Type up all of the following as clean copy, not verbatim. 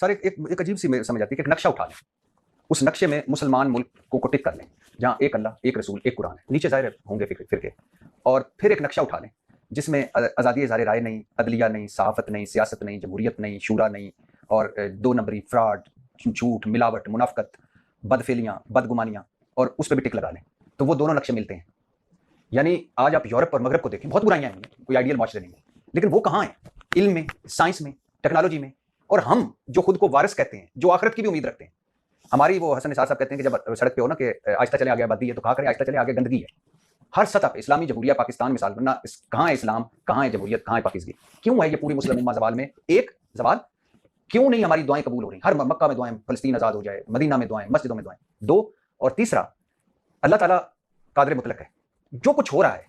سر ایک عجیب سی سمجھ آتی ہے کہ ایک نقشہ اٹھا لیں, اس نقشے میں مسلمان ملک کو ٹک کر لیں جہاں ایک اللہ, ایک رسول, ایک قرآن ہے, نیچے ظاہر ہوں گے فرقے, اور پھر ایک نقشہ اٹھا لیں جس میں آزادی اظہار رائے نہیں, عدلیہ نہیں, صحافت نہیں, سیاست نہیں, جمہوریت نہیں, شورا نہیں, اور 2 نمبری, فراڈ, جھوٹ, ملاوٹ, منافقت, بدفعلیاں, بدگمانیاں, اور اس پہ بھی ٹک لگا لیں تو وہ دونوں نقشے ملتے ہیں. یعنی آج آپ یورپ اور مغرب کو دیکھیں, بہت برائیاں ہیں, کوئی آئیڈیل معاشرے نہیں ہے, لیکن وہ کہاں ہیں؟ علم میں, سائنس میں, ٹیکنالوجی میں. اور ہم جو خود کو وارث کہتے ہیں, جو آخرت کی بھی امید رکھتے ہیں, ہماری وہ حسن نثار صاحب کہتے ہیں کہ جب سڑک پہ ہو نا کہ آہستہ چلے آگے آبادی ہے, تو کہا کریں آہستہ چلے آگے گندگی ہے. ہر سطح پہ اسلامی جمہوریہ پاکستان مثال بننا, کہاں ہے اسلام, کہاں ہے جمہوریت, کہاں ہے پاکیزگی؟ کیوں ہے یہ پوری مسلم امہ زوال میں ایک زوال؟ کیوں نہیں ہماری دعائیں قبول ہو رہی؟ ہر مکہ میں دعائیں, فلسطین آزاد ہو جائے, مدینہ میں دعائیں, مسجدوں میں دعائیں. 2, اور تیسرا, اللہ تعالیٰ قادر مطلق ہے. جو کچھ ہو رہا ہے,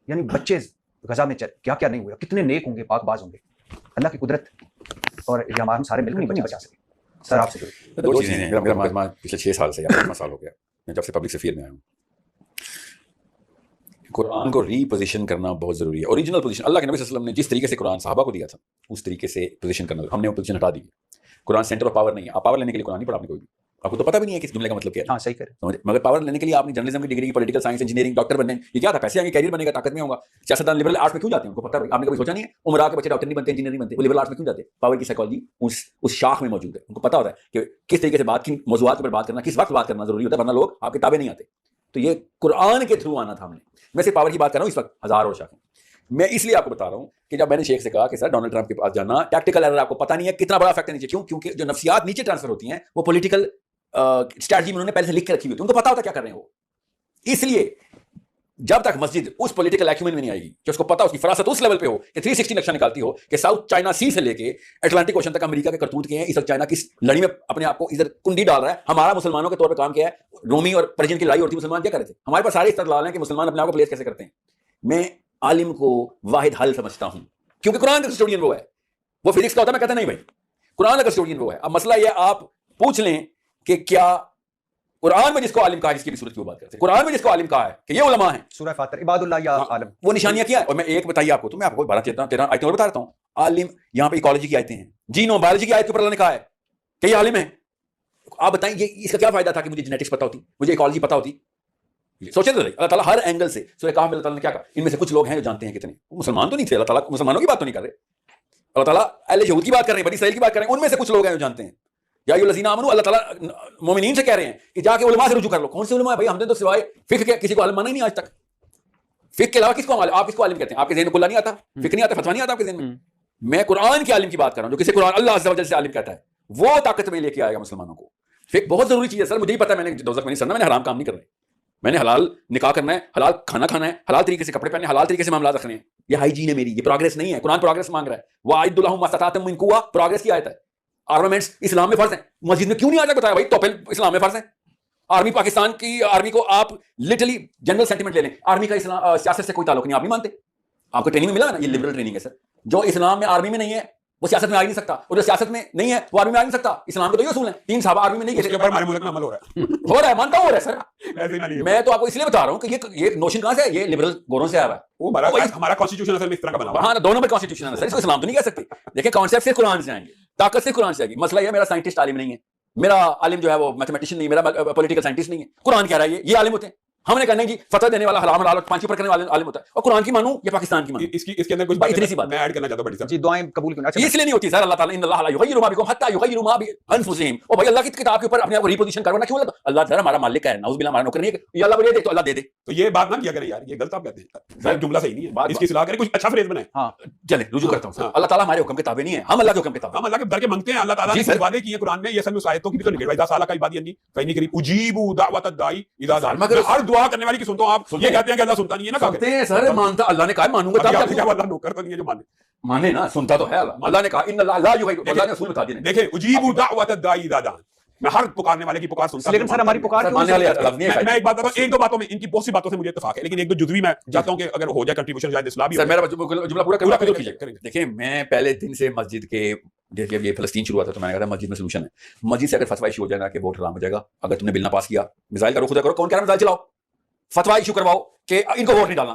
یعنی بچے غزہ میں کیا کیا نہیں ہوا, کتنے نیک ہوں گے, پاک باز ہوں گے, اللہ کی قدرت, اور یہ ہم سارے مل کر نہیں بچا سکے. سر آپ سے 2 چیزیں ہیں. میرا پچھلے 6 سال سے یا 5 سال ہو گیا, میں جب سے پبلک سفیر میں آیا ہوں, قرآن کو ری پوزیشن کرنا بہت ضروری ہے. اوریجنل پوزیشن اللہ کے نبی صلی اللہ علیہ وسلم نے جس طریقے سے قرآن صحابہ کو دیا تھا اس طریقے سے پوزیشن کرنا, ہم نے وہ پوزیشن ہٹا دی. قرآن سینٹر آف پاور نہیں ہے. آپ پاور لینے کے لیے قرآن نہیں پڑھا آپ نے کوئی بھی, آپ کو تو پتہ بھی نہیں ہے کہ اس جملے کا مطلب کیا ہے. ہاں صحیح کہہ رہے ہیں. مگر پاور لینے کے لیے آپ نے جرنلزم کی degree, political science, engineering, doctor بننے, یہ کیا تھا؟ پیسے آئیں گے, کیریئر بنے گا, طاقت میں ہوگا. سیاستدان لبرل آرٹس میں کیوں جاتے ہیں؟ ان کو پتہ ہے, آپ نے کبھی سوچا نہیں ہے عمرہ کے بچے ڈاکٹر نہیں بنتے, انجینئر نہیں بنتے, وہ لبرل آرٹس میں کیوں جاتے ہیں؟ پاور کی سائیکالوجی اس شاخ میں موجود ہے. ان کو پتہ ہوتا ہے کہ کس طریقے سے بات, کن موضوعات پر بات کرنا, کس وقت بات کرنا ضروری ہوتا ہے, ورنہ لوگ آپ کتابیں نہیں آتے. تو یہ قرآن کے تھرو آنا تھا ہم نے. میں صرف پاور کی بات کر رہا ہوں, اس وقت ہزاروں شاخیں. میں اس لیے آپ کو بتا رہا ہوں کہ جب میں نے شیخ سے کہا کہ سر ڈونلڈ ٹرمپ کے پاس جانا ٹیکٹیکل ایرر, آپ کو پتہ نہیں ہے کتنا بڑا فیکٹر نیچے, کیونکہ جو نفسیات نیچے ٹرانسفر ہوتی ہیں وہ پولیٹیکل اسٹریٹجی میں انہوں نے پہلے سے لکھ کے رکھی ہوئی تھی, ان کو پتا ہوتا کیا کر رہے ہیں وہ. اس لیے جب تک مسجد اس پولیٹیکل ایکومن میں نہیں آئے گی کہ اس کو پتا, اس کی فراست اس لیول پہ ہو کہ 360 نقشہ نکالتی ہو کہ ساؤتھ چائنا سی سے لے کے اٹلانٹک اوشن تک امریکہ کے کرتوت کے ہیں, اس وقت چائنا کس لڑی میں اپنے آپ کو ادھر کنڈی ڈال رہا ہے. ہمارا مسلمانوں کے طور پہ کام کیا ہے؟ رومی اور پرشین کی لڑائی ہوتی, مسلمان کیا کرتے تھے؟ ہمارے پاس سارے استدلال ہیں کہ مسلمان اپنے آپ کو پلیس کیسے کرتے ہیں. میں عالم کو واحد حل سمجھتا ہوں, کیونکہ قرآن کا کسٹوڈین وہ ہے. وہ فزکس کا ہوتا ہے, میں کہتا نہیں بھائی, قرآن کا کسٹوڈین وہ ہے. اب مسئلہ یہ آپ پوچھ لیں کہ کیا قرآن میں جس کو عالم کہا ہے, جس کی بھی صورت کی بات کرتے ہیں, قرآن میں جس کو عالم کہا ہے کہ یہ علماء ہیں, سورہ فاتر, عباد اللہ یا عالم, وہ نشانیاں کیا ہے. اور میں ایک بتائیے آپ کو, تو میں آپ کو 12-13 آیتیں اور بتا دیتا ہوں. عالم یہاں پہ ایکالوجی کی آیتیں ہیں, جینو بایولوجی کی آیت کے اوپر اللہ نے کہا ہے کہ یہ عالم ہے. آپ بتائیں یہ اس کا کیا فائدہ تھا کہ مجھے جینیٹکس پتا ہوتی, مجھے ایکالوجی پتا ہوتی؟ سوچیں تو اللہ تعالیٰ ہر اینگل سے سورہ کہف میں اللہ تعالیٰ نے کیا کہا, ان میں سے کچھ لوگ ہیں جو جانتے ہیں کتنے, وہ مسلمان تو نہیں تھے. اللہ تعالیٰ مسلمانوں کی بات تو نہیں کر رہے, اللہ تعالیٰ اہل یہود کی بات کر رہے ہیں, بنی اسرائیل کی بات کر رہے ہیں, ان میں سے کچھ لوگ ہیں جو جانتے ہیں. یا ایھا الذین آمنوا, اللہ تعالیٰ مومنین سے کہہ رہے ہیں کہ جا کے علماء سے رجوع کر لو. کون سے علماء ہے بھائی؟ ہم نے تو سوائے فقہ کے کسی کو عالم مانا ہی نہیں آج تک. فقہ کے علاوہ کس کو آپ کس کو عالم کہتے ہیں؟ آپ کے ذہن میں کھلا نہیں آتا, فقہ نہیں آتا, فتویٰ نہیں آتا آپ کے ذہن میں. میں قرآن کے عالم کی بات کر رہا ہوں, جو کسی قرآن اللہ عز و جل سے عالم کہتا ہے, وہ طاقت میں لے کے آئے گا مسلمانوں کو. فقہ بہت ضروری چیز ہے سر, مجھے ہی پتا ہے, میں نے دوزخ میں نہیں سڑنا, میں نے حرام کام نہیں کرنا, میں نے حلال نکاح کرنا ہے, حلال کھانا کھانا ہے, حلال طریقے سے کپڑے پہننے, حلال طریقے سے معاملات رکھنے ہیں. یہ ہائیجین ہے میری, یہ پروگرس نہیں ہے. قرآن پروگرس مانگ رہا ہے, وَأَعِدُّوا لَهُم مَا اسْتَطَعْتُم مِّن قُوَّةٍ, پروگرس کی آیت ہے. آرمامنٹس اسلام میں فرض ہیں, مسجد میں کیوں نہیں آج تک بتایا بھائی توپل اسلام میں فرض ہیں. آرمی پاکستان کی آرمی کو آپ لٹرلی جنرل سینٹیمنٹ لے لیں, آرمی کا اسلام سیاست سے کوئی تعلق نہیں, آپ نہیں مانتے. آپ کو ٹریننگ میں ملا نا, یہ لبرل ٹریننگ ہے سر. جو اسلام میں آرمی میں نہیں ہے وہ سیاست میں آ نہیں سکتا, اور جو سیاست میں نہیں ہے وہ آرمی میں آ نہیں سکتا. اسلام کے تو یہ اصول ہیں. 3 صحابہ آرمی میں نہیں گئے, ہمارے ملک میں عمل ہو رہا ہے, ہو رہا ہے, مانتا ہوں ہو رہا ہے سر. میں تو آپ کو اس لیے بتا رہا ہوں کہ یہ نوشن کہاں سے ہے, یہ لبرل گوروں سے آیا ہوا ہے. وہ ہمارا کانسٹیٹیوشن اصل میں اس طرح کا بنا ہوا ہے. ہاں, 2 نمبر کانسٹیٹیوشن ہے سر, اس کو اسلام تو نہیں کہہ سکتے. دیکھیں کانسیپٹ سے قرآن سے آئیں گے, طاقت سے قرآن سے آئے گی. مسئلہ یہ میرا سائنٹسٹ عالم نہیں ہے, میرا عالم جو ہے وہ میتھمیٹیشین نہیں, میرا پولیٹیکل سائنٹسٹ نہیں ہے. قرآن کہہ رہا ہے یہ عالم ہوتے ہیں. ہم نے کہا نہیں جی فتویٰ دینے والا حرام حلال پانچی پر کرنے والا عالم ہوتا ہے, اور قرآن کی مانوں یا پاکستان کی مانوں, اس کے اندر کچھ اتنی سی بات میں ایڈ کرنا چاہتا ہوں بڑی صاحب. جی دعائیں قبول کیوں اس لیے نہیں ہوتی سر. اللہ تعالیٰ ان اللہ لا یغیر ما بکم حتی یغیروا ما بانفسہم, او بھائی اللہ کی کتاب کے اوپر اپنے آپ کو ریپوزیشن کروانا کیوں لگا؟ اللہ تعالیٰ ہمارا مالک ہے, نعوذ باللہ ہمارا نوکر نہیں ہے, یہ اللہ مجھے دے تو اللہ دے دے. تو یہ بات نہ کیا کریں یار, یہ غلط آپ کہتے ہیں, جملہ صحیح نہیں ہے, اس کی اصلاح کریں, کچھ اچھا فریز بنائیں. ہاں چلیں رجوع کرتا ہوں. اللہ تعالیٰ ہمارے حکم کے تابع نہیں ہے, ہم اللہ کے حکم کے تابع, ہم اللہ کے در کے مانگتے ہیں. اللہ تعالیٰ نے وعدے کیے قرآن میں, یہ سب آیتوں کی بھی تو نکل اذا سألک عبادی انی فإنی قریب اجیب دعوۃ الداعی اذا دعان. مگر ہر دعا کرنے والی کی سنتا ہوں. آپ یہ کہتے ہیں کہ اللہ سنتا نہیں ہے نا, سنتے ہیں سر, مانتا اللہ نے کہا مانوں گا, اللہ نوکر تو نہیں ہے جو مانے نا, سنتا تو ہے اللہ. اللہ نے کہا ان اللہ لا یغیر, اللہ نے اصول بتا دیے. دیکھیں اجیب دعوۃ الداعی اذا دعان, میں ہر پکارنے والے کی پکار سنتا ہوں. لیکن سر ہماری پکار ماننے والے لفظ نہیں ہے. میں ایک بات بتا, 1-2 باتوں میں ان کی بہت سی باتوں سے مجھے اتفاق ہے, لیکن 1-2 جزوی میں چاہتا ہوں کہ اگر ہو جائے کنٹریبیوشن شاید اصلاح بھی ہو. سر میرا جملہ پورا کیجیے. دیکھیں میں پہلے دن سے مسجد کے, جب یہ فلسطین شروع ہوا تھا تو میں نے کہا تھا مسجد میں سولوشن ہے. مسجد سے اگر فتویٰ ایشو ہو جائے نا کہ ووٹ حرام ہو جائے گا, اگر تم نے بل نہ پاس کیا, میزائل کا رخ خدا کرو, کون کہہ رہا ہے میزائل چلاؤ, فتویٰ ایشو کرواؤ کہ ان کو ووٹ نہیں ڈالنا,